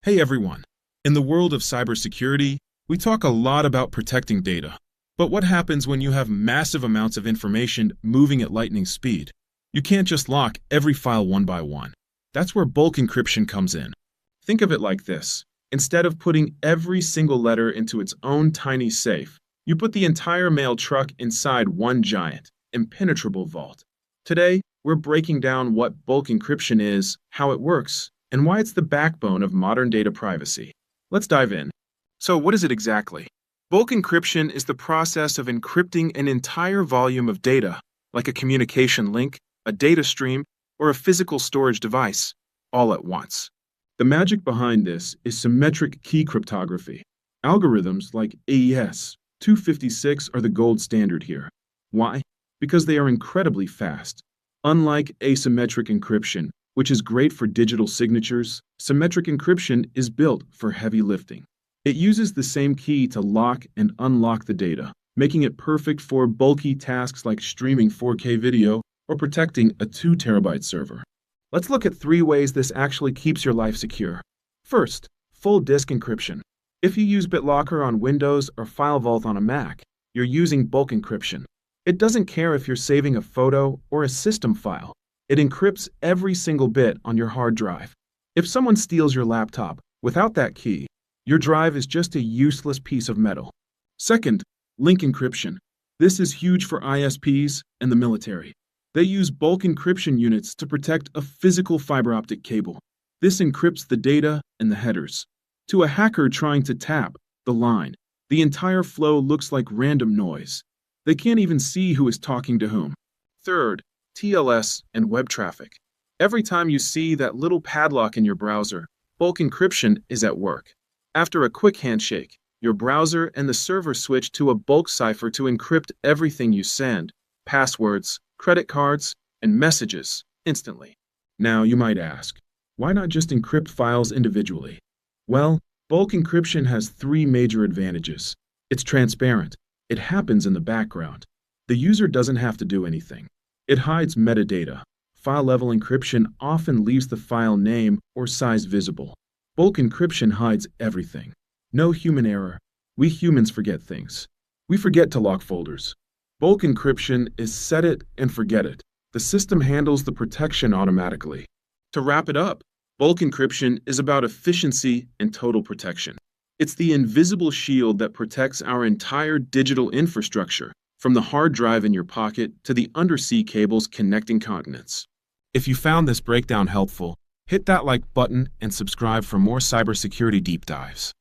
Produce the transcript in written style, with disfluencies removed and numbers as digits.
Hey everyone. In the world of cybersecurity, we talk a lot about protecting data. But what happens when you have massive amounts of information moving at lightning speed? You can't just lock every file one by one. That's where bulk encryption comes in. Think of it like this. Instead of putting every single letter into its own tiny safe, you put the entire mail truck inside one giant, impenetrable vault. Today, we're breaking down what bulk encryption is, how it works, and why it's the backbone of modern data privacy. Let's dive in. So, what is it exactly? Bulk encryption is the process of encrypting an entire volume of data, like a communication link, a data stream, or a physical storage device, all at once. The magic behind this is symmetric key cryptography. Algorithms like AES 256 are the gold standard here. Why? Because they are incredibly fast. Unlike asymmetric encryption, which is great for digital signatures, symmetric encryption is built for heavy lifting. It uses the same key to lock and unlock the data, making it perfect for bulky tasks like streaming 4K video or protecting a 2 terabyte server. Let's look at 3 ways this actually keeps your life secure. First, full disk encryption. If you use BitLocker on Windows or FileVault on a Mac, you're using bulk encryption. It doesn't care if you're saving a photo or a system file. It encrypts every single bit on your hard drive. If someone steals your laptop without that key, your drive is just a useless piece of metal. Second, Link Encryption. This is huge for ISPs and the military. They use bulk encryption units to protect a physical fiber optic cable. This encrypts the data and the headers. To a hacker trying to tap the line, the entire flow looks like random noise. They can't even see who is talking to whom. Third, TLS and web traffic. Every time you see that little padlock in your browser, bulk encryption is at work. After a quick handshake, your browser and the server switch to a bulk cipher to encrypt everything you send, passwords, credit cards, and messages, instantly. Now you might ask, why not just encrypt files individually? Well, bulk encryption has 3 major advantages. It's transparent. It happens in the background. The user doesn't have to do anything. It hides metadata. File-level encryption often leaves the file name or size visible. Bulk encryption hides everything. No human error. We humans forget things. We forget to lock folders. Bulk encryption is set it and forget it. The system handles the protection automatically. To wrap it up, bulk encryption is about efficiency and total protection. It's the invisible shield that protects our entire digital infrastructure, from the hard drive in your pocket to the undersea cables connecting continents. If you found this breakdown helpful, hit that like button and subscribe for more cybersecurity deep dives.